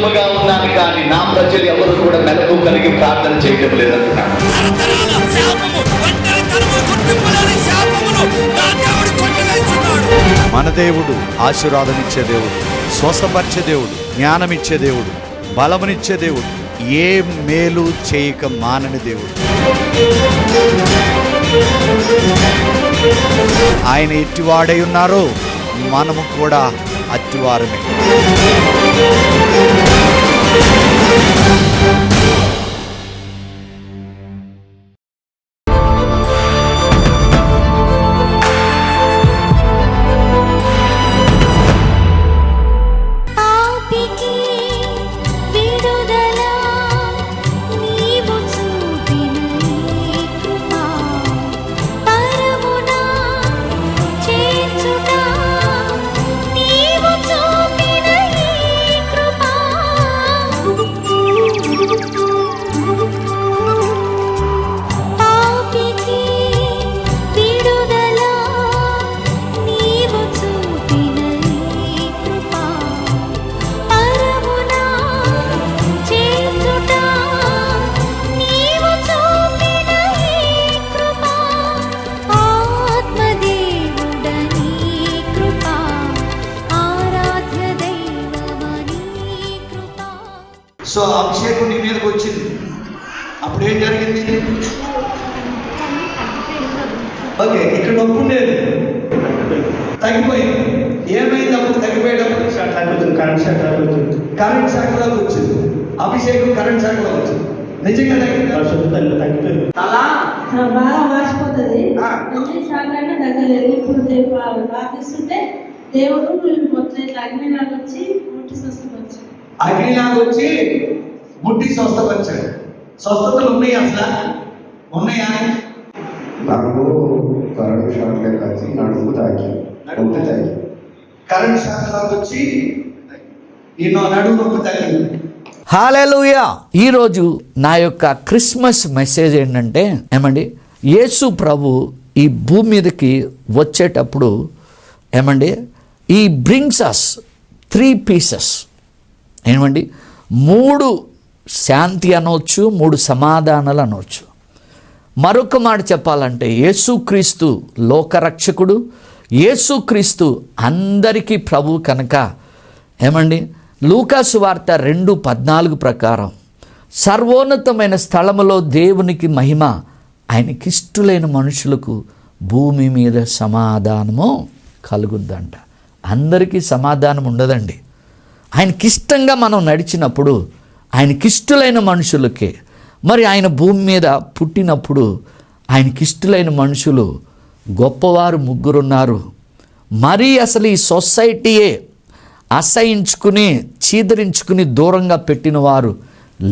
సుఖముగా ఉన్నాను కానీ నా ప్రజలు ఎవరు కూడా మెలకు కలిగి ప్రార్థన చేయడం లేదంటున్నాడు. మన దేవుడు ఆశీర్వాదమిచ్చే దేవుడు, స్వస్థపరిచే దేవుడు, జ్ఞానమిచ్చే దేవుడు, బలమునిచ్చే దేవుడు, ఏ మేలు చేయక మానని దేవుడు. ఆయన ఎట్టివాడై ఉన్నారో మనము కూడా అట్టివారమే. సో అభిషేకం నీ మీదకి వచ్చింది, అప్పుడు ఏం జరిగింది? ఓకే, ఇక్కడ నొప్పి ఉండేది, తగ్గిపోయింది. ఏమైంది అప్పుడు తగ్గిపోయేటప్పుడు? కరెంట్ శాఖలోకి వచ్చింది. అభిషేకం కరెంట్ శాఖలోకి వచ్చింది. నిజంగా తగ్గిపోయింది. అలా బాగా మార్చిపోతుంది. ఎన్నిసార్లు తగ్గలేదు. ఇప్పుడు ప్రార్థిస్తుంటే దేవుడు మొత్తం ఇట్లా అగ్నిలాగా వచ్చి ముట్టి స్వస్థపరిచాడు. అగ్నిలాగా వచ్చి ముట్టి స్వస్థపరిచాడు. స్వస్థతలు ఉన్నాయి, అసలు ఉన్నాయా? నాకు కరెంట్ షాక్ వచ్చి నడుము తాకి కరెంట్ శాఖలోకి వచ్చి నేను నడుము నొప్పి తగ్గింది. హల్లెలూయా. ఈరోజు నా యొక్క క్రిస్మస్ మెసేజ్ ఏంటంటే యేసు ప్రభు ఈ భూమి మీదకి వచ్చేటప్పుడు ఈ బ్రింగ్స్ అస్ 3 pieces. 3 శాంతి అనవచ్చు, 3 సమాధానాలు అనవచ్చు. మరొక మాట చెప్పాలంటే యేసుక్రీస్తు లోకరక్షకుడు, యేసుక్రీస్తు అందరికీ ప్రభు కనుక లూకా సువార్త 2:14 ప్రకారం సర్వోన్నతమైన స్థలములో దేవునికి మహిమ, ఆయనకిష్టులైన మనుషులకు భూమి మీద సమాధానము కలుగుద్దంట. అందరికీ సమాధానం ఉండదండి. ఆయనకిష్టంగా మనం నడిచినప్పుడు ఆయనకిష్టులైన మనుషులకే. మరి ఆయన భూమి మీద పుట్టినప్పుడు ఆయనకిష్టులైన మనుషులు గొప్పవారు 3 ఉన్నారు. మరీ అసలు ఈ సొసైటీయే అసహించుకుని చీదరించుకుని దూరంగా పెట్టిన వారు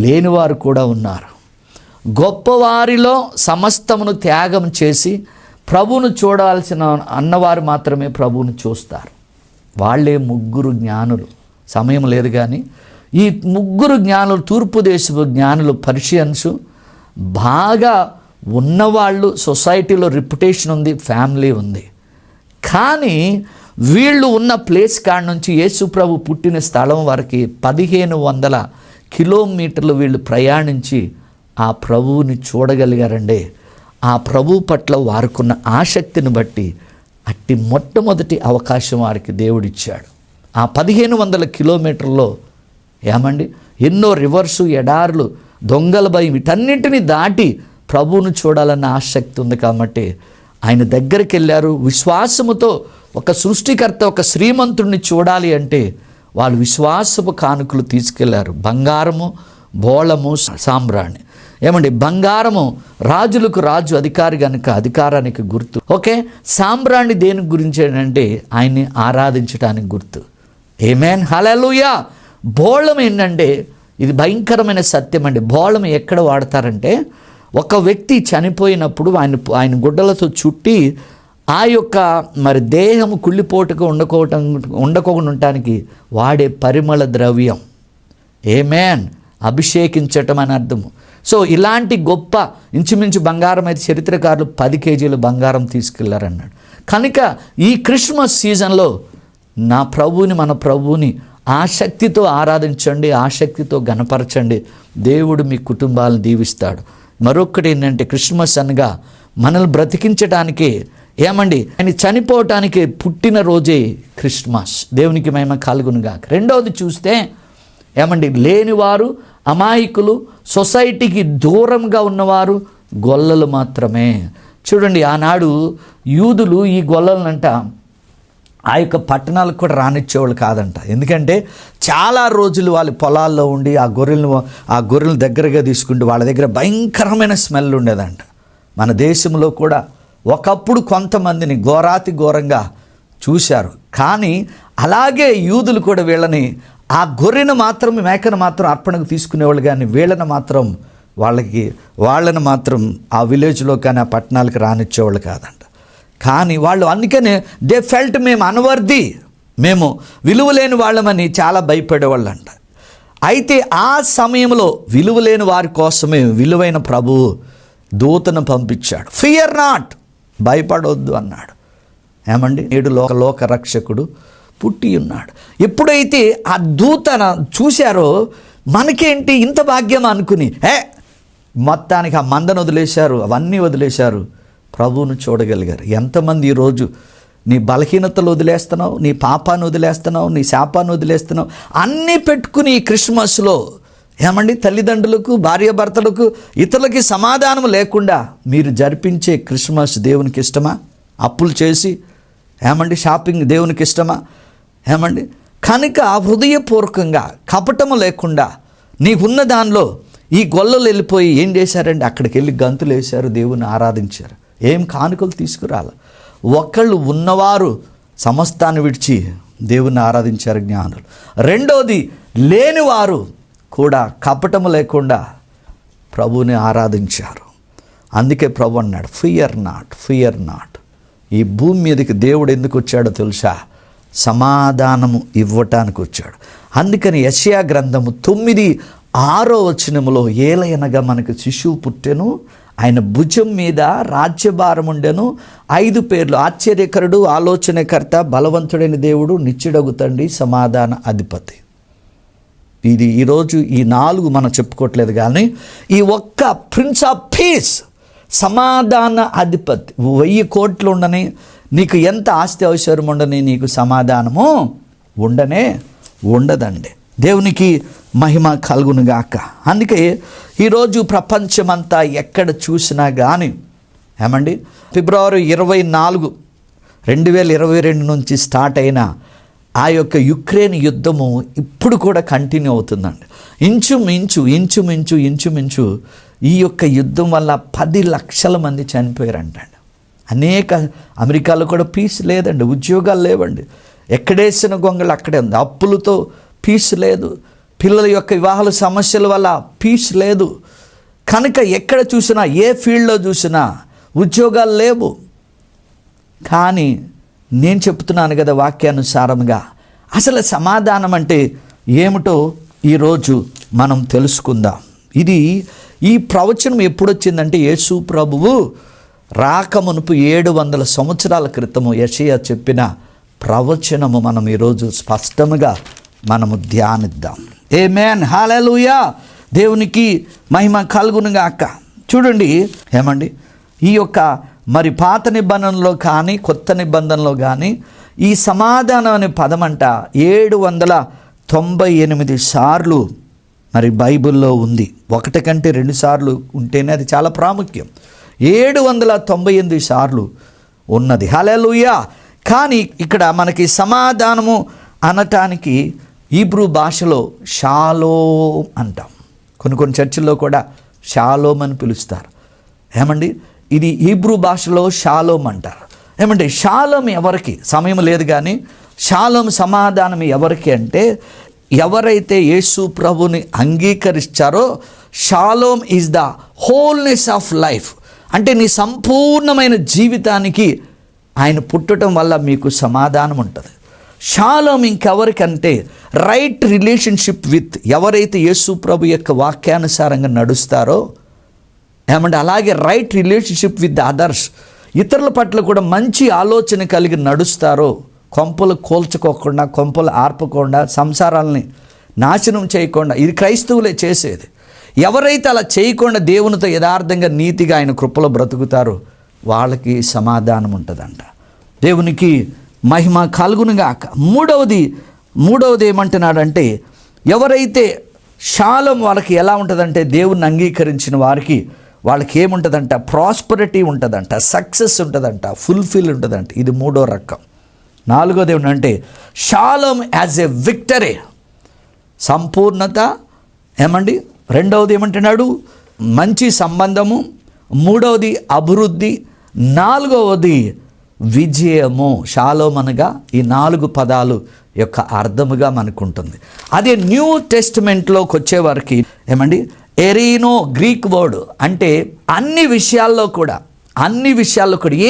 లేనివారు కూడా ఉన్నారు. గొప్పవారిలో సమస్తమును త్యాగం చేసి ప్రభువును చూడాల్సిన అన్నవారు మాత్రమే ప్రభువును చూస్తారు. వాళ్ళే 3 జ్ఞానులు. సమయం లేదు కానీ ఈ 3 జ్ఞానులు, తూర్పు దేశపు జ్ఞానులు, పర్షియన్స్, బాగా ఉన్నవాళ్ళు, సొసైటీలో రిప్యుటేషన్ ఉంది, ఫ్యామిలీ ఉంది. కానీ వీళ్ళు ఉన్న ప్లేస్ కాడ నుంచి యేసు ప్రభు పుట్టిన స్థలం వరకు 1500 కిలోమీటర్లు వీళ్ళు ప్రయాణించి ఆ ప్రభువుని చూడగలిగారండి. ఆ ప్రభు పట్ల వారికున్న ఆసక్తిని బట్టి అట్టి మొట్టమొదటి అవకాశం వారికి దేవుడిచ్చాడు. ఆ 1500 కిలోమీటర్లో ఎన్నో రివర్సు, ఎడార్లు, దొంగల భయం, వీటన్నింటినీ దాటి ప్రభువును చూడాలన్న ఆసక్తి ఉంది కాబట్టి ఆయన దగ్గరికి వెళ్ళారు. విశ్వాసముతో ఒక సృష్టికర్త, ఒక శ్రీమంతుడిని చూడాలి అంటే వాళ్ళు విశ్వాసపు కానుకలు తీసుకెళ్లారు. బంగారము, బోళము, సాంబ్రాణి. బంగారము రాజులకు రాజు అధికారి కనుక అధికారానికి గుర్తు. ఓకే, సాంబ్రాణి దేని గురించి అంటే ఆయన్ని ఆరాధించడానికి గుర్తు. ఆమేన్, హల్లెలూయా. బోళం ఏంటంటే ఇది భయంకరమైన సత్యం అండి. బోళం ఎక్కడ వాడతారంటే ఒక వ్యక్తి చనిపోయినప్పుడు ఆయన గుడ్డలతో చుట్టి ఆ యొక్క దేహము కుళ్ళిపోటుగా ఉండకోకుండా ఉండటానికి వాడే పరిమళ ద్రవ్యం. ఆమేన్, అభిషేకించటం అని అర్థము. సో ఇలాంటి గొప్ప ఇంచుమించు బంగారం అయితే చరిత్రకారులు 10 కేజీలు బంగారం తీసుకెళ్లారన్నాడు. కనుక ఈ క్రిస్మస్ సీజన్లో మన ప్రభువుని ఆసక్తితో ఆరాధించండి, ఆసక్తితో గణపరచండి. దేవుడు మీ కుటుంబాలను దీవిస్తాడు. మరొకటి ఏంటంటే క్రిస్మస్ అనగా మనల్ని బ్రతికించడానికి ఏమండి ఆయన చనిపోవటానికి పుట్టిన రోజే క్రిస్మస్. దేవునికి మహిమ కలుగునుగా. రెండవది చూస్తే ఏమండి లేనివారు, అమాయకులు, సొసైటీకి దూరంగా ఉన్నవారు గొల్లలు మాత్రమే. చూడండి, ఆనాడు యూదులు ఈ గొల్లలనంట ఆ యొక్క పట్టణాలకు కూడా రానిచ్చేవాళ్ళు కాదంట. ఎందుకంటే చాలా రోజులు వాళ్ళ పొలాల్లో ఉండి ఆ గొర్రెలను దగ్గరగా తీసుకుంటూ వాళ్ళ దగ్గర భయంకరమైన స్మెల్ ఉండేదంట. మన దేశంలో కూడా ఒకప్పుడు కొంతమందిని ఘోరాతి ఘోరంగా చూశారు. కానీ అలాగే యూదులు కూడా వీళ్ళని ఆ గొర్రెను మాత్రం, మేకను మాత్రం అర్పణకు తీసుకునేవాళ్ళు, కానీ వీళ్ళని మాత్రం వాళ్ళని మాత్రం ఆ విలేజ్లో కానీ ఆ పట్టణాలకు రానిచ్చేవాళ్ళు కాదంట. కానీ వాళ్ళు అందుకనే దే ఫెల్ట్ మేము అన్వర్ది, మేము విలువలేని వాళ్ళమని చాలా భయపడేవాళ్ళంట. అయితే ఆ సమయంలో విలువలేని వారి కోసమే విలువైన ప్రభువు దూతను పంపించాడు. ఫియర్ నాట్, భయపడవద్దు అన్నాడు. ఏమండి, నేడు లోక రక్షకుడు పుట్టి ఉన్నాడు. ఎప్పుడైతే ఆ దూతను చూశారో మనకేంటి ఇంత భాగ్యం అనుకుని మొత్తానికి ఆ మందను వదిలేశారు, అవన్నీ వదిలేశారు, ప్రభువును చూడగలిగారు. ఎంతమంది ఈరోజు నీ బలహీనతలు వదిలేస్తున్నావు, నీ పాపాన్ని వదిలేస్తున్నావు, నీ శాపాన్ని వదిలేస్తున్నావు, అన్నీ పెట్టుకుని ఈ క్రిస్మస్లో ఏమండి తల్లిదండ్రులకు, భార్యాభర్తలకు, ఇతరులకి సమాధానం లేకుండా మీరు జరిపించే క్రిస్మస్ దేవునికి ఇష్టమా? అప్పులు చేసి ఏమండి షాపింగ్ దేవునికి ఇష్టమా? ఏమండి కనుక హృదయపూర్వకంగా కపటము లేకుండా నీకున్న దానిలో ఈ గొల్లలు వెళ్ళిపోయి ఏం చేశారండి, అక్కడికి వెళ్ళి గంతులు వేశారు, దేవుని ఆరాధించారు. ఏం కానుకలు తీసుకురాల. ఒకళ్ళు ఉన్నవారు సమస్తాన్ని విడిచి దేవుని ఆరాధించారు జ్ఞానులు. రెండోది లేనివారు కూడా కపటము లేకుండా ప్రభువుని ఆరాధించారు. అందుకే ప్రభు అన్నాడు ఫియర్ నాట్, ఫియర్ నాట్. ఈ భూమి మీదకి దేవుడు ఎందుకు వచ్చాడో తెలుసా? సమాధానము ఇవ్వటానికి వచ్చాడు. అందుకని యెషయా గ్రంథము 9:6 ఏలయనగా మనకు శిశువు పుట్టెను, ఆయన భుజం మీద రాజ్యభారం ఉండెను, 5 పేర్లు: ఆశ్చర్యకరుడు, ఆలోచనకర్త, బలవంతుడైన దేవుడు, నిత్యుడగు తండ్రి, సమాధాన అధిపతి. ఇది ఈరోజు ఈ 4 మనం చెప్పుకోవట్లేదు, కానీ ఈ ఒక్క ప్రిన్స్ ఆఫ్ పీస్, సమాధాన అధిపతి. 1000 కోట్లు ఉండని, నీకు ఎంత ఆస్తి అవసరం ఉండని, నీకు సమాధానము ఉండదండి. దేవునికి మహిమ కలుగునుగాక. అందుకే ఈరోజు ప్రపంచమంతా ఎక్కడ చూసినా కానీ ఏమండి ఫిబ్రవరి 24, 2022 నుంచి స్టార్ట్ అయిన ఆ యొక్క యుక్రెయిన్ యుద్ధము ఇప్పుడు కూడా కంటిన్యూ అవుతుందండి. ఇంచుమించు ఈ యొక్క యుద్ధం వల్ల 10 లక్షల మంది చనిపోయారంటండి. అమెరికాలో కూడా పీస్ లేదండి, ఉద్యోగాలు లేవండి, ఎక్కడేసిన గొంగళి అక్కడే ఉంది, అప్పులతో పీస్ లేదు, పిల్లల యొక్క వివాహాల సమస్యల వల్ల పీస్ లేదు. కనుక ఎక్కడ చూసినా, ఏ ఫీల్డ్లో చూసినా ఉద్యోగాలు లేవు. కానీ నేను చెప్తున్నాను కదా వాక్యానుసారంగా, అసలు సమాధానం అంటే ఏమిటో ఈరోజు మనం తెలుసుకుందాం. ఈ ప్రవచనం ఎప్పుడొచ్చిందంటే యేసు ప్రభువు రాకమునుపు 700 సంవత్సరాల క్రితము యెషయా చెప్పిన ప్రవచనము మనం ఈరోజు స్పష్టంగా మనము ధ్యానిద్దాం. ఆమేన్, హల్లెలూయా. దేవునికి మహిమ కలుగునుగాక. చూడండి ఏమండి, ఈ యొక్క మరి పాత నిబంధనలో కానీ కొత్త నిబంధనలో కానీ ఈ సమాధానం అనే పదమంట 798 సార్లు మరి బైబిల్లో ఉంది. 1 కంటే 2 సార్లు ఉంటేనే అది చాలా ప్రాముఖ్యం. 798 సార్లు ఉన్నది. హల్లెలూయా. కానీ ఇక్కడ మనకి సమాధానము అనటానికి హీబ్రూ భాషలో షాలోమ్ అంటాం. కొన్ని చర్చిల్లో కూడా షాలోమ్ అని పిలుస్తారు. ఏమండి ఇది హీబ్రూ భాషలో షాలోమ్ అంటారు. ఏమంటే షాలోమ్ ఎవరికి? సమయం లేదు కానీ షాలోమ్ సమాధానం ఎవరికి అంటే ఎవరైతే యేసు ప్రభుని అంగీకరిస్తారో shalom is the wholeness of life. అంటే నీ సంపూర్ణమైన జీవితానికి ఆయన పుట్టడం వల్ల మీకు సమాధానం ఉంటుంది. షాలోమ్ ఇంకెవరికంటే రైట్ రిలేషన్షిప్ విత్, ఎవరైతే యేసు ప్రభు యొక్క వాక్యానుసారంగా నడుస్తారో ఏమంటే అలాగే right relationship with the others, ఇతరుల పట్ల కూడా మంచి ఆలోచన కలిగి నడుస్తారో కొంపలు కూల్చుకోకుండా, కొంపలు ఆర్పకుండా, సంసారాలని నాశనం చేయకుండా, ఇది క్రైస్తవులే చేసేది. ఎవరైతే అలా చేయకుండా దేవునితో యథార్థంగా నీతిగా ఆయన కృపలో బ్రతుకుతారో వాళ్ళకి సమాధానం ఉంటుందంట. దేవునికి మహిమ కలుగునుగాక. మూడవది ఏమంటున్నాడంటే, ఎవరైతే షాలోం వాళ్ళకి ఎలా ఉంటుందంటే, దేవుణ్ణి అంగీకరించిన వారికి వాళ్ళకి ఏముంటుందంట, ప్రాస్పరిటీ ఉంటుందంట, సక్సెస్ ఉంటుందంట, ఫుల్ఫిల్ ఉంటుందంట. ఇది మూడో రకం. నాలుగోది ఏమంటే షాలోం యాజ్ ఎ విక్టరీ, సంపూర్ణత. ఏమండి రెండవది ఏమంటున్నాడు, మంచి సంబంధము. మూడవది అభివృద్ధి. నాలుగవది విజయము. షాలోం అనగా ఈ 4 పదాలు యొక్క అర్థముగా మనకుంటుంది. అదే న్యూ టెస్టిమెంట్లోకి వచ్చేవారికి ఏమండి ఎరీనో గ్రీక్ వర్డ్ అంటే అన్ని విషయాల్లో కూడా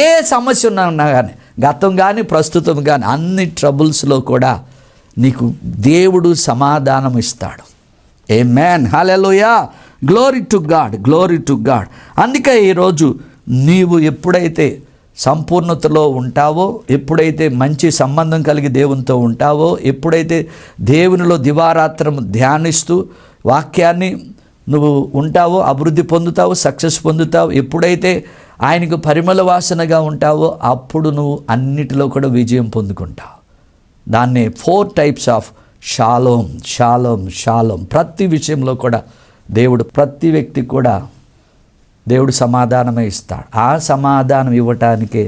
ఏ సమస్య ఉన్నా కానీ, గతం కానీ ప్రస్తుతం కానీ, అన్ని ట్రబుల్స్లో కూడా నీకు దేవుడు సమాధానం ఇస్తాడు. Amen, hallelujah, glory to God, glory to God. అందుకే ఈరోజు నీవు ఎప్పుడైతే సంపూర్ణతలో ఉంటావో, ఎప్పుడైతే మంచి సంబంధం కలిగి దేవునితో ఉంటావో, ఎప్పుడైతే దేవునిలో దివారాత్రం ధ్యానిస్తూ వాక్యాన్ని నువ్వు ఉంటావో, అభివృద్ధి పొందుతావు, సక్సెస్ పొందుతావు. ఎప్పుడైతే ఆయనకు పరిమళ వాసనగా ఉంటావో అప్పుడు నువ్వు అన్నిటిలో కూడా విజయం పొందుకుంటావు. దాన్నే 4 types of shalom, shalom, shalom. ప్రతి విషయంలో కూడా దేవుడు ప్రతి వ్యక్తికి కూడా దేవుడు సమాధానమే ఇస్తాడు. ఆ సమాధానం ఇవ్వటానికే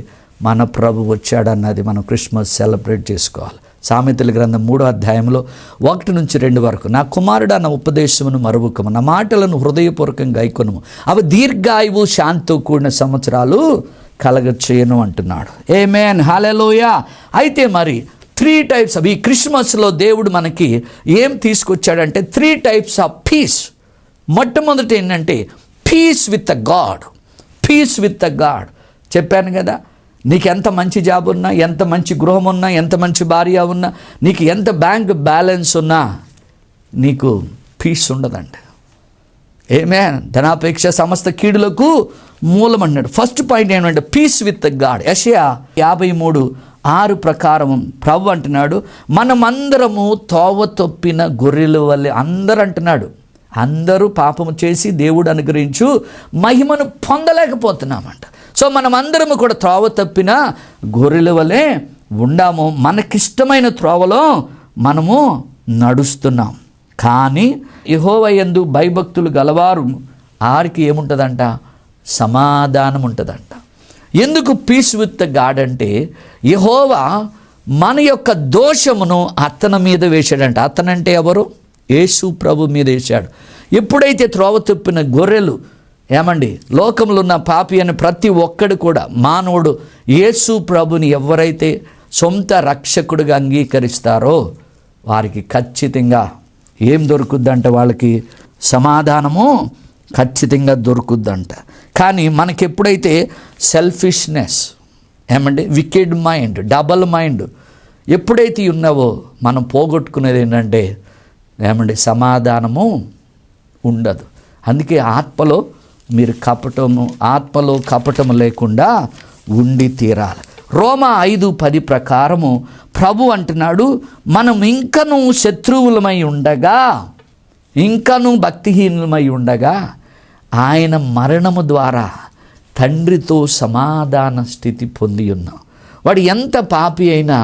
మన ప్రభు వచ్చాడన్నది మనం క్రిస్మస్ సెలబ్రేట్ చేసుకోవాలి. సామెతల గ్రంథం 3వ అధ్యాయంలో 1-2 వరకు, నా కుమారుడా నా ఉపదేశమును మరువకము, నా మాటలను హృదయపూర్వకంగా గైకొనుము, అవి దీర్ఘాయువు శాంతితో కూడిన సంవత్సరాలు కలగచేయను అంటున్నాడు. ఆమేన్, హల్లెలూయా. అయితే మరి 3 టైప్స్ ఆఫ్ ఈ క్రిస్మస్లో దేవుడు మనకి ఏం తీసుకొచ్చాడంటే 3 టైప్స్ ఆఫ్ పీస్. మొట్టమొదటి ఏంటంటే peace with the God. Peace with the God చెప్పాను కదా. నీకు ఎంత మంచి జాబ్ ఉన్నా, ఎంత మంచి గృహం ఉన్నా, ఎంత మంచి భార్య ఉన్నా, నీకు ఎంత బ్యాంక్ బ్యాలెన్స్ ఉన్నా నీకు పీస్ ఉండదండి. ఆమేన్. ధనాపేక్ష సమస్త కీడులకు మూలం అన్నాడు. ఫస్ట్ పాయింట్ ఏంటంటే పీస్ విత్ ద గాడ్. యెషయా 53:6 ప్రకారం ప్రభు అంటున్నాడు, మనమందరము తోవ తొప్పిన గొర్రెల వల్లే. అందరూ అంటున్నాడు, అందరూ పాపము చేసి దేవుడు అనుగ్రహించు మహిమను పొందలేకపోతున్నామంట. సో మనమందరము కూడా త్రోవ తప్పిన గొర్రెల వలె ఉండాము. మనకిష్టమైన త్రోవలో మనము నడుస్తున్నాం. కానీ యెహోవా యందు భయభక్తులు గలవారు ఆరికి ఏముంటుందంట, సమాధానం ఉంటుందంట. ఎందుకు పీస్ విత్ ద గాడ్ అంటే యెహోవా మన యొక్క దోషమును అతని మీద వేశాడంట. అతనంటే ఎవరు? యేసు ప్రభు మీద వేశాడు. ఎప్పుడైతే త్రోవ తప్పిన గొర్రెలు ఏమండి లోకంలో ఉన్న పాపి అని ప్రతి ఒక్కడు కూడా మానవుడు యేసు ప్రభుని ఎవరైతే సొంత రక్షకుడిగా అంగీకరిస్తారో వారికి ఖచ్చితంగా ఏం దొరుకుద్దంట, వాళ్ళకి సమాధానము ఖచ్చితంగా దొరుకుద్దంట. కానీ మనకి ఎప్పుడైతే సెల్ఫిష్నెస్ ఏమండి వికెడ్ మైండ్, డబల్ మైండ్ ఎప్పుడైతే ఉన్నావో మనం పోగొట్టుకునేది ఏంటంటే ఏమండి సమాధానము ఉండదు. అందుకే ఆత్మలో కపటము లేకుండా ఉండి తీరాలి. రోమా 5:10 ప్రకారము ప్రభు అంటున్నాడు, మనం ఇంకనూ శత్రువులమై ఉండగా, ఇంకనూ భక్తిహీనులమై ఉండగా ఆయన మరణము ద్వారా తండ్రితో సమాధాన స్థితి పొంది ఉన్నాం. వాడు ఎంత పాపి అయినా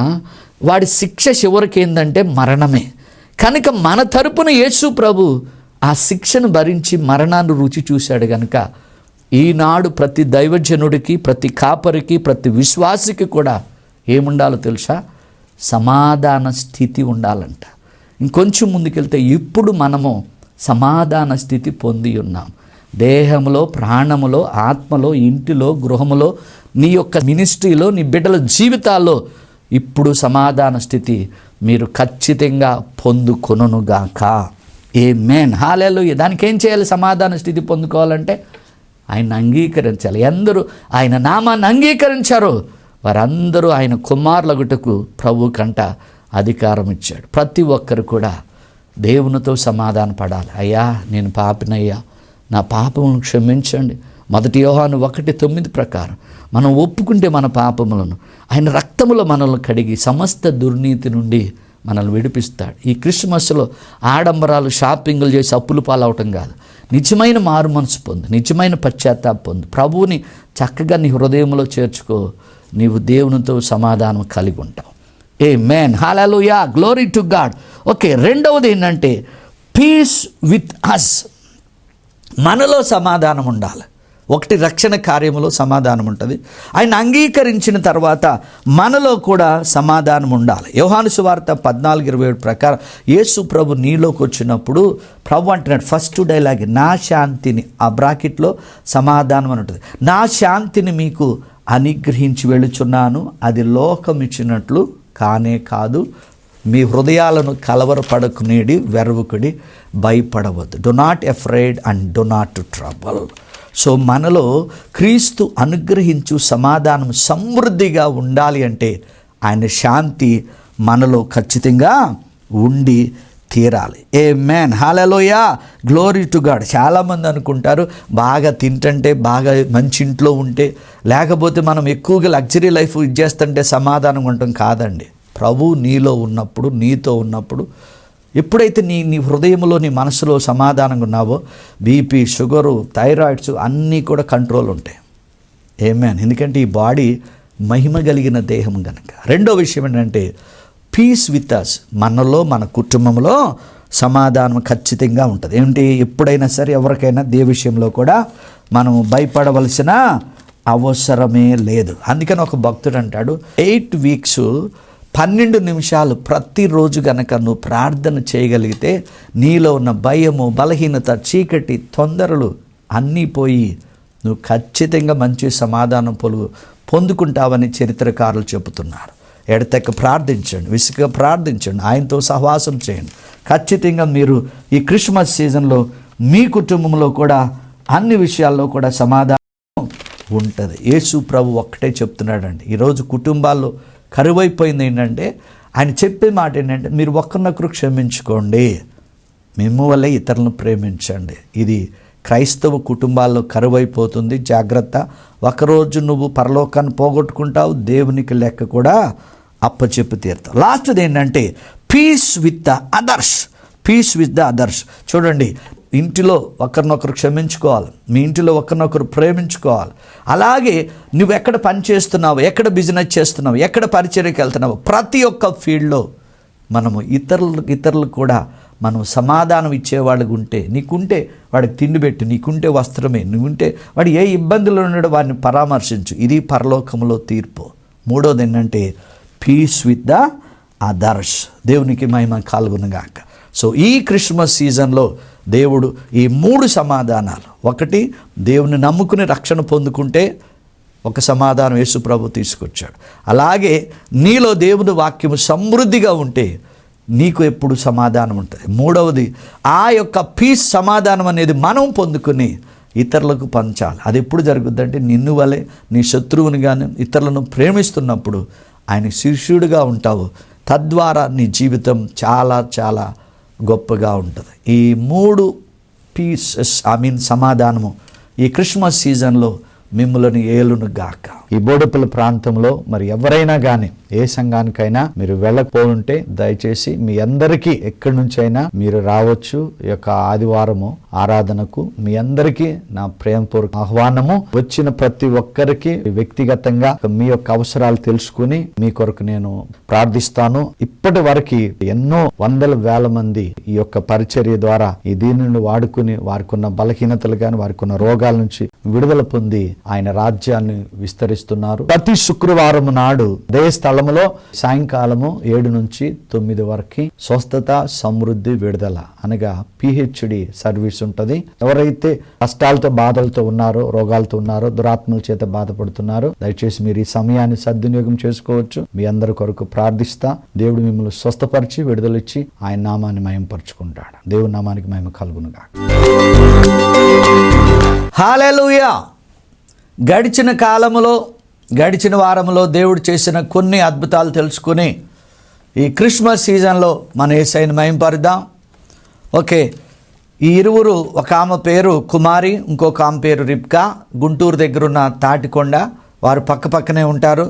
వాడి శిక్ష చివరికి ఏంటంటే మరణమే. కనుక మన తరపున యేసు ప్రభు ఆ శిక్షను భరించి మరణాన్ని రుచి చూశాడు. కనుక ఈనాడు ప్రతి దైవజనుడికి, ప్రతి కాపరికి, ప్రతి విశ్వాసికి కూడా ఏముండాలో తెలుసా? సమాధాన స్థితి ఉండాలంట. ఇంకొంచెం ముందుకెళ్తే ఇప్పుడు మనము సమాధాన స్థితి పొంది ఉన్నాం. దేహంలో, ప్రాణములో, ఆత్మలో, ఇంటిలో, గృహములో, నీ యొక్క మినిస్ట్రీలో, నీ బిడ్డల జీవితాల్లో ఇప్పుడు సమాధాన స్థితి మీరు ఖచ్చితంగా పొందుకొనుగాక. ఆమేన్, హల్లెలూయా. దానికి ఏం చేయాలి? సమాధాన స్థితి పొందుకోవాలంటే ఆయన అంగీకరించాలి. ఎందరూ ఆయన నామాన్ని అంగీకరించారో వారందరూ ఆయన కుమారులగుటకు ప్రభు కంట అధికారం ఇచ్చాడు. ప్రతి ఒక్కరు కూడా దేవునితో సమాధాన పడాలి. అయ్యా నేను పాపినయ్యా, నా పాపమును క్షమించండి, మొదటి యోహాను 1:9 ప్రకారం మనం ఒప్పుకుంటే మన పాపములను ఆయన రక్తములో మనల్ని కడిగి సమస్త దుర్నీతి నుండి మనల్ని విడిపిస్తాడు. ఈ క్రిస్మస్లో ఆడంబరాలు, షాపింగులు చేసి అప్పులు పాలవటం కాదు. నిజమైన మారు మనసు పొందు, నిజమైన పశ్చాత్తాపం పొందు, ప్రభువుని చక్కగా నీ హృదయంలో చేర్చుకో, నీవు దేవునితో సమాధానం కలిగి ఉంటావు. ఆమేన్, hallelujah, glory to God. Okay, రెండవది ఏంటంటే పీస్ విత్ అస్. మనలో సమాధానం ఉండాలి. ఒకటి రక్షణ కార్యములో సమాధానం ఉంటుంది. ఆయన అంగీకరించిన తర్వాత మనలో కూడా సమాధానం ఉండాలి. యోహాను సువార్త 14:27 ప్రకారం యేసు ప్రభు నీలోకి వచ్చినప్పుడు ప్రభు అంటున్నాడు, ఫస్ట్ డైలాగ్, నా శాంతిని, ఆ బ్రాకెట్లో సమాధానం అని ఉంటుంది. నా శాంతిని మీకు అనుగ్రహించి వెళ్ళుచున్నాను, అది లోకం ఇచ్చినట్లు కానే కాదు. మీ హృదయాలను కలవరపడకునేడి, వెరవుకుడి, భయపడవద్దు. Do not afraid and do not trouble. So మనలో క్రీస్తు అనుగ్రహించు సమాధానం సమృద్ధిగా ఉండాలి అంటే ఆయన శాంతి మనలో ఖచ్చితంగా ఉండి తీరాలి. ఆమేన్, హల్లెలూయా, గ్లోరీ టు గాడ్. చాలామంది అనుకుంటారు బాగా తింటుంటే, బాగా మంచి ఇంట్లో ఉంటే, లేకపోతే మనం ఎక్కువగా లగ్జరీ లైఫ్ ఇచ్చేస్తుంటే సమాధానం ఉండటం కాదండి. ప్రభు నీలో ఉన్నప్పుడు, నీతో ఉన్నప్పుడు, ఎప్పుడైతే నీ హృదయంలో, నీ మనసులో సమాధానంగా ఉన్నావో బీపీ, షుగరు, థైరాయిడ్స్ అన్నీ కూడా కంట్రోల్ ఉంటాయి. ఆమేన్. ఎందుకంటే ఈ బాడీ మహిమ కలిగిన దేహం కనుక. రెండో విషయం ఏంటంటే పీస్ విత్ అస్. మనలో, మన కుటుంబంలో సమాధానం ఖచ్చితంగా ఉంటుంది. ఏంటి, ఎప్పుడైనా సరే ఎవరికైనా ఏ విషయంలో కూడా మనం భయపడవలసిన అవసరమే లేదు. అందుకని ఒక భక్తుడు అంటాడు, 8 వీక్స్ 12 నిమిషాలు ప్రతిరోజు గనక నువ్వు ప్రార్థన చేయగలిగితే నీలో ఉన్న భయము, బలహీనత, చీకటి, తొందరలు అన్నీ పోయి నువ్వు ఖచ్చితంగా మంచి సమాధానం పొందుకుంటావని చరిత్రకారులు చెబుతున్నారు. ఎడతెక్క ప్రార్థించండి, విసుగా ప్రార్థించండి, ఆయనతో సహవాసం చేయండి. ఖచ్చితంగా మీరు ఈ క్రిస్మస్ సీజన్లో మీ కుటుంబంలో కూడా అన్ని విషయాల్లో కూడా సమాధానం ఉంటుంది. యేసు ప్రభు ఒక్కటే చెప్తున్నాడండి, ఈరోజు కుటుంబాల్లో కరువైపోయింది ఏంటంటే, ఆయన చెప్పే మాట ఏంటంటే, మీరు ఒకరినొకరు క్షమించుకోండి, మేము వల్లే ఇతరులను ప్రేమించండి. ఇది క్రైస్తవ కుటుంబాల్లో కరువైపోతుంది. జాగ్రత్త, ఒకరోజు నువ్వు పరలోకాన్ని పోగొట్టుకుంటావు, దేవునికి లెక్క కూడా అప్పచెప్పి తీరుతావు. లాస్ట్ది ఏంటంటే peace with the others. Peace with the others. చూడండి, ఇంటిలో ఒకరినొకరు క్షమించుకోవాలి, మీ ఇంటిలో ఒకరినొకరు ప్రేమించుకోవాలి. అలాగే నువ్వు ఎక్కడ పని చేస్తున్నావు, ఎక్కడ బిజినెస్ చేస్తున్నావు, ఎక్కడ పరిచర్యకి వెళ్తున్నావు, ప్రతి ఒక్క ఫీల్డ్లో మనము ఇతరులు కూడా మనం సమాధానం ఇచ్చేవాళ్ళకి ఉంటే, నీకుంటే వాడికి తిండి పెట్టు, నీకుంటే వస్త్రమే, నువ్వుంటే వాడు ఏ ఇబ్బందులు ఉన్నాడో వాడిని పరామర్శించు. ఇది పరలోకంలో తీర్పు. మూడోది ఏంటంటే పీస్ విత్ ద అదర్స్. దేవునికి మహిమ కలుగునుగాక. సో ఈ క్రిస్మస్ సీజన్లో దేవుడు ఈ 3 సమాధానాలు, ఒకటి దేవుని నమ్ముకుని రక్షణ పొందుకుంటే ఒక సమాధానం యేసు ప్రభు తీసుకొచ్చాడు. అలాగే నీలో దేవుని వాక్యము సమృద్ధిగా ఉంటే నీకు ఎప్పుడు సమాధానం ఉంటుంది. మూడవది ఆ యొక్క పీస్, సమాధానం అనేది మనం పొందుకుని ఇతరులకు పంచాలి. అది ఎప్పుడు జరుగుద్దంటే నిన్ను వలె నీ శత్రువుని కానీ ఇతరులను ప్రేమిస్తున్నప్పుడు ఆయన శిష్యుడిగా ఉంటావు. తద్వారా నీ జీవితం చాలా చాలా గొప్పగా ఉంటుంది. ఈ 3 పీసెస్, సమాధానము ఈ క్రిస్మస్ సీజన్లో మిమ్మల్ని ఏలును గాక. ఈ బోడుపల్లి ప్రాంతంలో మరి ఎవరైనా కానీ ఏ సంఘానికైనా మీరు వెళ్ళకపోతుంటే దయచేసి మీ అందరికీ ఎక్కడి నుంచైనా మీరు రావచ్చు. ఈ యొక్క ఆదివారము ఆరాధనకు మీ అందరికీ నా ప్రేమపూర్వక ఆహ్వానము. వచ్చిన ప్రతి ఒక్కరికి వ్యక్తిగతంగా మీ యొక్క అవసరాలు తెలుసుకుని మీ కొరకు నేను ప్రార్థిస్తాను. ఇప్పటి వరకు ఎన్నో వందల వేల మంది ఈ యొక్క పరిచర్య ద్వారా ఈ దీనిని వాడుకుని వారికి ఉన్న బలహీనతలు కానీ వారికి ఉన్న రోగాల నుంచి విడుదల పొంది ఆయన రాజ్యాన్ని విస్తరిస్తున్నారు. ప్రతి శుక్రవారం నాడు అదే స్థలములో సాయంకాలము 7 నుంచి 9 వరకు స్వస్థత, సమృద్ధి, విడుదల అనగా PHD సర్వీస్ ఉంటుంది. ఎవరైతే కష్టాలతో, బాధలతో ఉన్నారో, రోగాలతో ఉన్నారో, దురాత్మల చేత బాధపడుతున్నారో దయచేసి మీరు ఈ సమయాన్ని సద్వినియోగం చేసుకోవచ్చు. మీ అందరి కొరకు ప్రార్థిస్తా. దేవుడు మిమ్మల్ని స్వస్థపరిచి విడుదలిచ్చి ఆయన నామాన్ని మహిమపరుచుకుంటాడు. దేవుని నామానికి మహిమ కలుగునుగా. హల్లెలూయా. గడిచిన కాలములో, గడిచిన వారంలో దేవుడు చేసిన కొన్ని అద్భుతాలు తెలుసుకుని ఈ క్రిస్మస్ సీజన్లో మన యేసయ్యను మహిమపరుద్దాం. ఓకే, ఈ ఇరువురు, ఒక ఆమె పేరు కుమారి, ఇంకొక ఆమె పేరు రిబ్కా, గుంటూరు దగ్గర ఉన్న తాటికొండ. వారు పక్క పక్కనే ఉంటారు.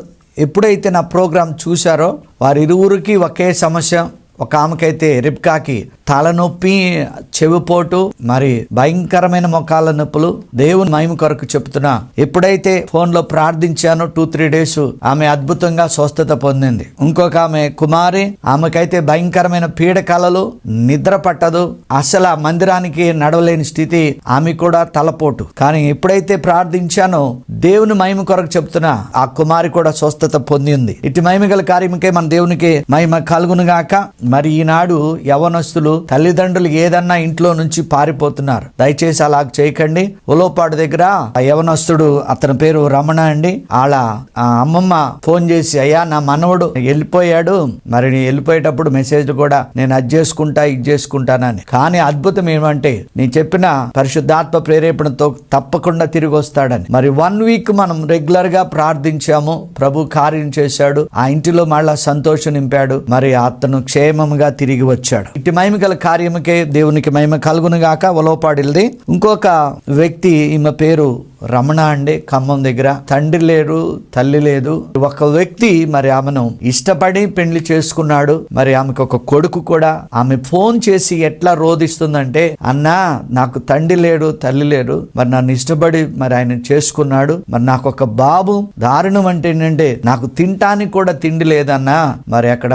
ఎప్పుడైతే నా ప్రోగ్రాం చూశారో వారి ఇరువురికి ఒకే సమస్య. ఒక ఆమెకైతే రిబ్కాకి తలనొప్పి, చెవిపోటు, మరి భయంకరమైన మొకాల నొప్పులు. దేవుని మహిమ కొరకు చెప్తున్నా, ఎప్పుడైతే ఫోన్లో ప్రార్థించానో 2-3 డేస్ ఆమె అద్భుతంగా స్వస్థత పొందింది. ఇంకొక ఆమె కుమారి, ఆమెకైతే భయంకరమైన పీడకలలు, నిద్ర పట్టదు, అసలు ఆ మందిరానికి నడవలేని స్థితి, ఆమె కూడా తలపోటు. కానీ ఎప్పుడైతే ప్రార్థించానో దేవుని మహిమ కొరకు చెప్తున్నా, ఆ కుమారి కూడా స్వస్థత పొందింది. ఇటు మహిమ గల కార్యముకే మన దేవునికి మహిమ కలుగునుగాక. మరి ఈనాడు యవనస్తులు తల్లిదండ్రులు ఏదన్నా ఇంట్లో నుంచి పారిపోతున్నారు. దయచేసి అలా చేయకండి. ఉలోపాడు దగ్గర ఆ యవనస్తుడు, అతని పేరు రమణ అండి, వాళ్ళ అమ్మమ్మ ఫోన్ చేసి, అయ్యా నా మనవడు వెళ్ళిపోయాడు, మరి వెళ్ళిపోయేటప్పుడు మెసేజ్లు కూడా నేను అది చేసుకుంటా ఇది చేసుకుంటానని. కానీ అద్భుతం ఏమంటే, నేను చెప్పిన పరిశుద్ధాత్మ ప్రేరేపణతో తప్పకుండా తిరిగి వస్తాడని. మరి 1 వీక్ మనం రెగ్యులర్ గా ప్రార్థించాము, ప్రభు కార్యం చేశాడు, ఆ ఇంటిలో మళ్ళా సంతోషం నింపాడు. మరి అతను క్షేమంగా తిరిగి వచ్చాడు. ఇటు మహిమ గల కార్యముకే దేవునికి మహిమ కలుగునుగాక. ఉలోపాడిల్ది ఇంకొక వ్యక్తి, ఈమె పేరు రమణ అండి, ఖమ్మం దగ్గర. తండ్రి లేరు, తల్లి లేదు. ఒక వ్యక్తి మరి ఆమెను ఇష్టపడి పెళ్లి చేసుకున్నాడు. మరి ఆమెకు ఒక కొడుకు కూడా. ఆమె ఫోన్ చేసి ఎట్లా రోధిస్తుందంటే, అన్నా నాకు తండ్రి లేడు, తల్లి లేరు, మరి నన్ను ఇష్టపడి మరి ఆయన చేసుకున్నాడు, మరి నాకు ఒక బాబు. దారుణం అంటే ఏంటంటే, నాకు తినటానికి కూడా తిండి లేదన్నా, మరి అక్కడ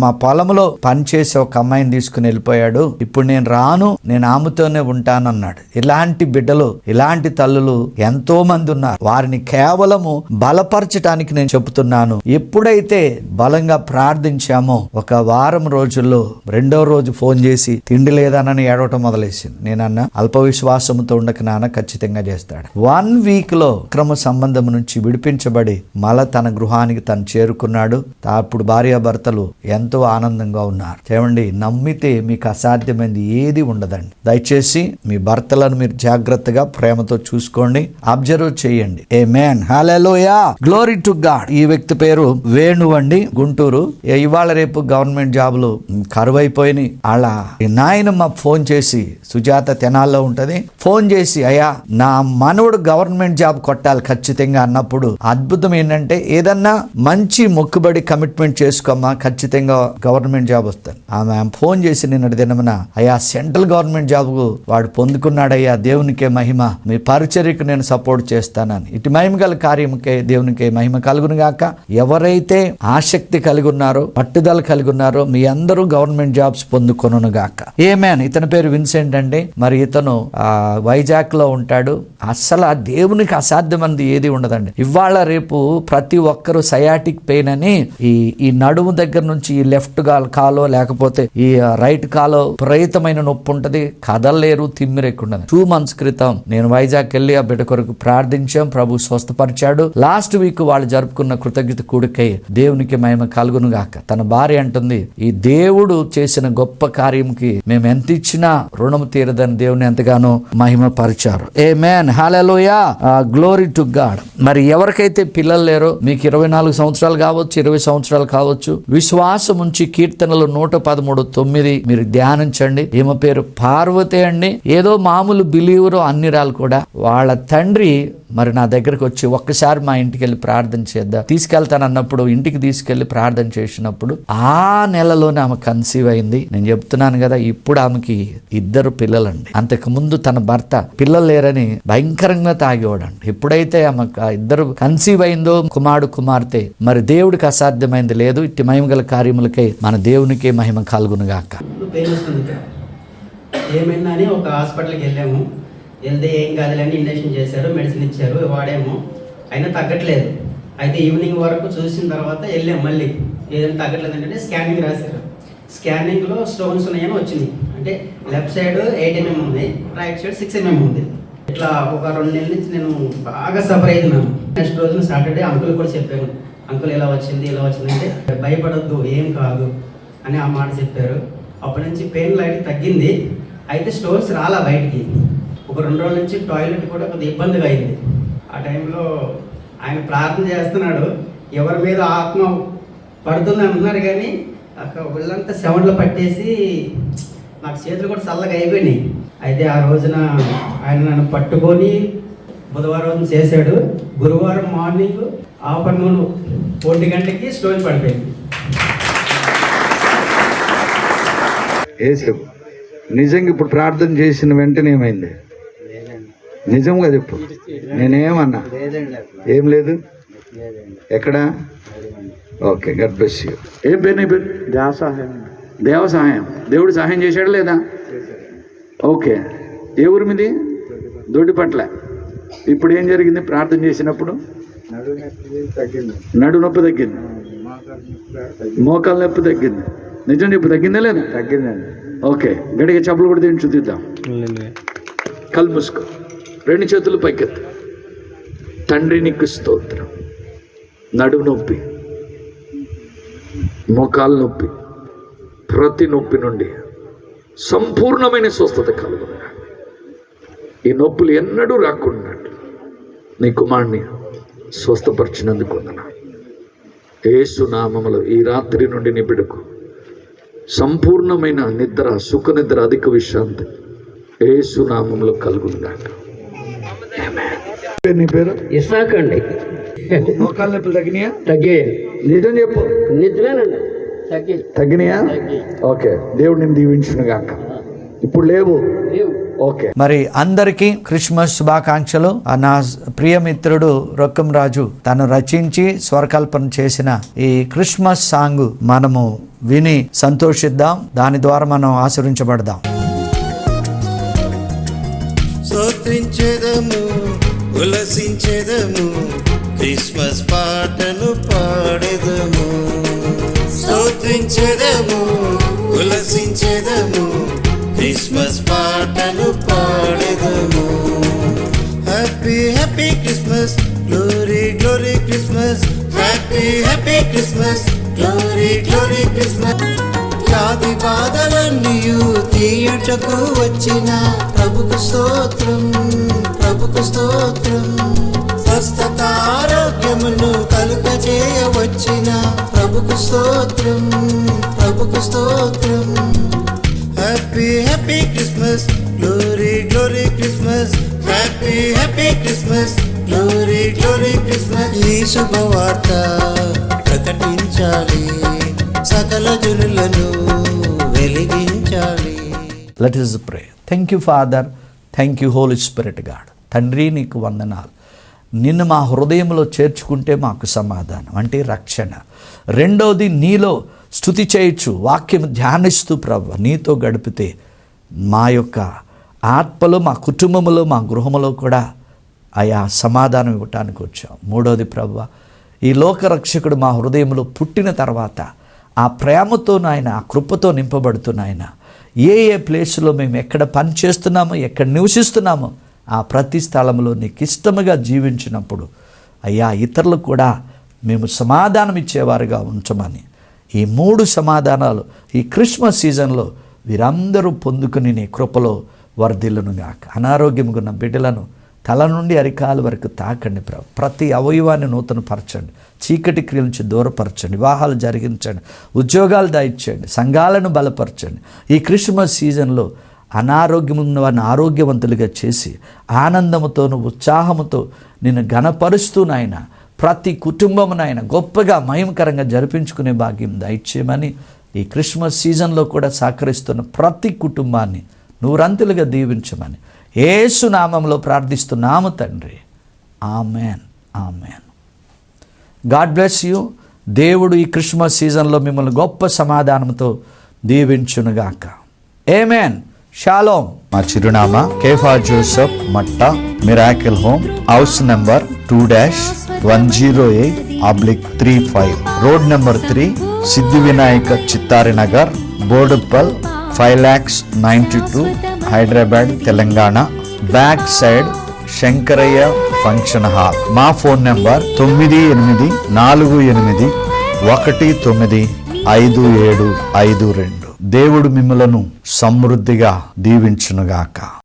మా పొలంలో పనిచేసి ఒక అమ్మాయిని తీసుకుని వెళ్ళిపోయాడు, ఇప్పుడు నేను రాను, నేను ఆమెతోనే ఉంటానన్నాడు. ఇలాంటి బిడ్డలు, ఇలాంటి తల్లులు ఎంతో మంది ఉన్నారు. వారిని కేవలము బలపరచటానికి నేను చెబుతున్నాను. ఎప్పుడైతే బలంగా ప్రార్థించామో, ఒక వారం రోజుల్లో 2వ రోజు ఫోన్ చేసి తిండి లేదనని ఏడవటం మొదలేసింది. నేనన్నా, అల్ప విశ్వాసంతో ఉండక నాన్న ఖచ్చితంగా చేస్తాడు. 1 వీక్ లో అక్రమ సంబంధం నుంచి విడిపించబడి మళ్ళా తన గృహానికి తను చేరుకున్నాడు. అప్పుడు భార్యాభర్తలు ఎంతో ఆనందంగా ఉన్నారు. చేయండి, నమ్మితే మీకు అసాధ్యమైంది ఏది ఉండదండి. దయచేసి మీ భర్తలను మీరు జాగ్రత్తగా ప్రేమతో చూసుకోండి, అబ్జర్వ్ చేయండి. ఆమేన్, హల్లెలూయా, గ్లోరీ టు గాడ్. ఈ వ్యక్తి పేరు వేణు అండి, గుంటూరు. ఇవాళ రేపు గవర్నమెంట్ జాబులు కరువైపోయినాయి. అలా నాయనమ్మ ఫోన్ చేసి, సుజాత తెనాల్లో ఉంటది, ఫోన్ చేసి, అయ్యా నా మనవడు గవర్నమెంట్ జాబ్ కొట్టాలి ఖచ్చితంగా అన్నప్పుడు, అద్భుతం ఏంటంటే, ఏదన్నా మంచి మొక్కుబడి కమిట్మెంట్ చేసుకోమ్మా, ఖచ్చితంగా గవర్నమెంట్ జాబ్ వస్తుంది. ఆమె ఫోన్ చేసి నిన్నటి దినమున, అయ్యా సెంట్రల్ గవర్నమెంట్ జాబ్ వాడు పొందుకున్నాడయ్యా, దేవునికే మహిమ, మీ పరిచర్యకు నేను సపోర్ట్ చేస్తానని. ఇటు మహిమ గల కార్యముకే దేవునికే మహిమ కలుగునుగాక. ఎవరైతే ఆసక్తి కలిగి ఉన్నారో, పట్టుదల కలిగి ఉన్నారో, మీ అందరూ గవర్నమెంట్ జాబ్స్ పొందుకొనుగాక. ఆమేన్. ఇతని పేరు విన్సెంట్ అండి. మరి ఇతను వైజాగ్ లో ఉంటాడు. అస్సలు ఆ దేవునికి అసాధ్యమైనది ఏది ఉండదండి. ఇవాళ రేపు ప్రతి ఒక్కరు సయాటిక్ పెయిన్ అని ఈ నడుము దగ్గర నుంచి ఈ లెఫ్ట్ కాలో లేకపోతే ఈ రైట్ కాలో విపరీతమైన నొప్పి ఉంటది, కదలలేరు, తిమ్మిరెక్కుండదు. 2 months క్రితం నేను వైజాగ్ వెళ్ళి ఆ బిడ్డ కొరకు ప్రార్థించాం, ప్రభు స్వస్థపరిచాడు. లాస్ట్ వీక్ వాళ్ళు జరుపుకున్న కృతజ్ఞత కూడికై దేవునికి మహిమ కలుగునుగాక. తన భార్య అంటుంది, ఈ దేవుడు చేసిన గొప్ప కార్యంకి మేము ఎంత ఇచ్చినా రుణము తీరదని దేవుని ఎంతగానో మహిమ పరిచారు. ఆమేన్, హల్లెలూయా, గ్లోరీ టు గాడ్. మరి ఎవరికైతే పిల్లలు లేరో, మీకు 24 సంవత్సరాలు కావచ్చు, 20 సంవత్సరాలు కావచ్చు, విశ్వాసం ఉంచి కీర్తనలు 113:9 మీరు ధ్యానించండి. ఈమె పేరు పార్వతి అండి. ఏదో మామూలు బిలీవరు అన్నిరాలు కూడా. వాళ్ళ తండ్రి మరి నా దగ్గరకు వచ్చి, ఒక్కసారి మా ఇంటికి వెళ్ళి ప్రార్థన చేద్దాం, తీసుకెళ్తాను అన్నప్పుడు, ఇంటికి తీసుకెళ్లి ప్రార్థన చేసినప్పుడు ఆ నెలలోనే ఆమె కన్సీవ్ అయింది. నేను చెప్తున్నాను కదా, ఇప్పుడు ఆమెకి 2 పిల్లలండి. అంతకు ముందు తన భర్త పిల్లలు లేరని భయంకరంగా తాగేవాడండి. ఎప్పుడైతే ఆమె 2 కన్సీవ్ అయిందో, కుమారుడు కుమార్తె, మరి దేవుడికి అసాధ్యమైంది లేదు. ఇట్టి మహిమ గల కార్యములకై మన దేవునికి మహిమ కలుగునుగాక. ఏమైందని ఒక హాస్పిటల్కి వెళ్ళాము. వెళ్తే ఏం కాదులేండి, ఇంజక్షన్ చేశారు, మెడిసిన్ ఇచ్చారు, వాడాము, అయినా తగ్గట్లేదు. అయితే ఈవినింగ్ వరకు చూసిన తర్వాత వెళ్ళాము, మళ్ళీ ఏదైనా తగ్గట్లేదు అంటే స్కానింగ్ రాశారు. స్కానింగ్లో స్టోన్స్ ఉన్నాయని వచ్చింది. అంటే లెఫ్ట్ సైడ్ 8 mm ఉంది, రైట్ సైడ్ 6 mm ఉంది. ఇట్లా ఒక 2 నెలల నుంచి నేను బాగా సఫర్ అయినాను. నెక్స్ట్ రోజున సాటర్డే అంకుల్ కూడా చెప్పాను, అంకుల్ ఇలా వచ్చింది అంటే, భయపడొద్దు, ఏం కాదు అని ఆ మాట చెప్పారు. అప్పటి నుంచి పెయిన్ లైట్ తగ్గింది. అయితే స్టోన్స్ రాలా బయటికి. ఒక 2 రోజుల నుంచి టాయిలెట్ కూడా కొద్దిగా ఇబ్బందిగా అయింది. ఆ టైంలో ఆయన ప్రార్థన చేస్తున్నాడు, ఎవరి మీద ఆత్మ పడుతుంది అంటున్నారు, కానీ ఒళ్ళంతా సెవెన్లో పట్టేసి నాకు చేతులు కూడా చల్లగా అయిపోయినాయి. అయితే ఆ రోజున ఆయన నన్ను పట్టుకొని బుధవారం రోజున చేశాడు. గురువారం మార్నింగ్ ఆఫ్టర్నూన్ 1 గంటకి స్టోన్ పడిపోయింది. ఏసు నిజంగా ఇప్పుడు ప్రార్థన చేసిన వెంటనే ఏమైంది? నిజంగా చెప్పు. నేనేమన్నా? ఏం లేదు. ఎక్కడ? Okay, God bless you. ఏం పేరు నీ పేరు? దేవ సహాయం. దేవుడు సహాయం చేశాడు లేదా? ఓకే. ఏ ఊరు మీది? దొడ్డిపట్ల. ఇప్పుడు ఏం జరిగింది ప్రార్థన చేసినప్పుడు? నడు నొప్పి తగ్గింది, మోకాలు నొప్పి తగ్గింది. నిజం చెప్పు, తగ్గిందా లేదా? తగ్గిందండి. ఓకే, గడిగా చెప్పులు కూడా తిని చూద్దాం. కళ్ళు మూసుకో, 2 చేతులు పైకెత్తు. తండ్రి నీకు స్తోత్రం. నడుము నొప్పి, మోకాలు నొప్పి, ప్రతి నొప్పి నుండి సంపూర్ణమైన స్వస్థత కలుగును. ఈ నొప్పులు ఎన్నడూ రాకుండా నీ కుమారుని స్వస్థపరిచినందుకు వందనాలు. యేసు నామములో ఈ రాత్రి నుండి నీ బిడ్డకు సంపూర్ణమైన నిద్ర, సుఖ నిద్ర, అధిక విశ్రాంతి యేసు నామములో కలుగునుగాక. నీ పేరు? ఇసాక్ అండి. మోకాలు నొప్పులు తగ్గినాయా? తగ్గాయి. నిజం చెప్పు. నిజమేనండి, తగ్గినాయా? ఓకే, దేవుడు నేను దీవించునుగాక. ఇప్పుడు లేవు. ఓకే. మరి అందరికీ క్రిస్మస్ శుభాకాంక్షలు. నా ప్రియమిత్రుడు రొక్కం రాజు తను రచించి స్వరకల్పన చేసిన ఈ క్రిస్మస్ సాంగ్ మనము విని సంతోషిద్దాం. దాని ద్వారా మనం ఆశీర్వించబడదాం. స్తోత్రించెదము, ఉల్లసించెదము, క్రిస్మస్ పాటను పాడెదము. స్తోత్రించెదము, ఉల్లసించెదము, క్రిస్మస్ పాటను పాడెదము. Happy happy Christmas, glory glory Christmas, happy happy Christmas, glory glory Christmas. వ్యాధి బాధలన్నీయు తీయుటకు వచ్చిన ప్రభుకు స్తోత్రం, ప్రభుకు స్తోత్రం. స్వస్థత ఆరోగ్యమును కలుగ చేయవచ్చిన ప్రభుకు స్తోత్రం, ప్రభుకు స్తోత్రం. Happy happy Christmas, glory glory Christmas, happy happy Christmas, glory glory Christmas. ఈ శుభవార్త ప్రకటించాలి, సకల జనులను వెలిగించాలి. Let us pray. Thank you Father, thank you Holy Spirit God. తండ్రి నీకు వందనాలు. నిన్ను మా హృదయంలో చేర్చుకుంటే మాకు సమాధానం అంటే రక్షణ. రెండవది నీలో స్తుతి చేయొచ్చు, వాక్యం ధ్యానిస్తూ ప్రభువా నీతో గడిపితే మా యొక్క ఆత్మలో, మా కుటుంబంలో, మా గృహంలో కూడా ఆయా సమాధానం ఇవ్వటానికి వచ్చాం. మూడవది ప్రభువా, ఈ లోకరక్షకుడు మా హృదయంలో పుట్టిన తర్వాత ఆ ప్రేమతో నాయన, ఆ కృపతో నింపబడుతున్నాయన. ఏ ప్లేస్లో మేము ఎక్కడ పని చేస్తున్నామో, ఎక్కడ నివసిస్తున్నామో ఆ ప్రతి స్థలంలో నీకు ఇష్టముగా జీవించినప్పుడు అయ్యా ఇతరులకు కూడా మేము సమాధానం ఇచ్చేవారుగా ఉంచమని ఈ 3 సమాధానాలు ఈ క్రిస్మస్ సీజన్లో వీరందరూ పొందుకుని నీ కృపలో వర్ధిల్లునుగాక. అనారోగ్యంగా ఉన్న బిడ్డలను తల నుండి అరికాల వరకు తాకండి ప్రభు. ప్రతి అవయవాన్ని నూతనపరచండి, చీకటి క్రియల నుంచి దూరపరచండి, వివాహాలు జరిగించండి, ఉద్యోగాలు దయచేయండి, సంఘాలను బలపరచండి. ఈ క్రిస్మస్ సీజన్లో అనారోగ్యం ఉన్న వారిని ఆరోగ్యవంతులుగా చేసి ఆనందముతోను ఉత్సాహముతో నిన్ను ఘనపరుస్తూ నాయన ప్రతి కుటుంబమునైనా గొప్పగా మహిమకరంగా జరిపించుకునే భాగ్యం దయచేయమని ఈ క్రిస్మస్ సీజన్లో కూడా సహకరిస్తున్న ప్రతి కుటుంబాన్ని నూరంతులుగా దీవించమని యేసు నామములో ప్రార్థిస్తున్నాము తండ్రి. Amen, amen. God bless you. దేవుడు ఈ క్రిస్మస్ సీజన్లో మిమ్మల్ని గొప్ప సమాధానంతో దీవించునుగాక. ఆమెన్. షాలోమ్. మా చిరునామా Kepha Joseph Matta, miracle home, house number 2-108/35, road number 3, Siddhi Vinayaka Chittari Nagar, Boduppal, 5,92,000, Hyderabad, Telangana. Back side Shankaraiah function hall. మా ఫోన్ నెంబర్ 9848195752. దేవుడు మిమ్మలను సమృద్ధిగా దీవించునుగాక.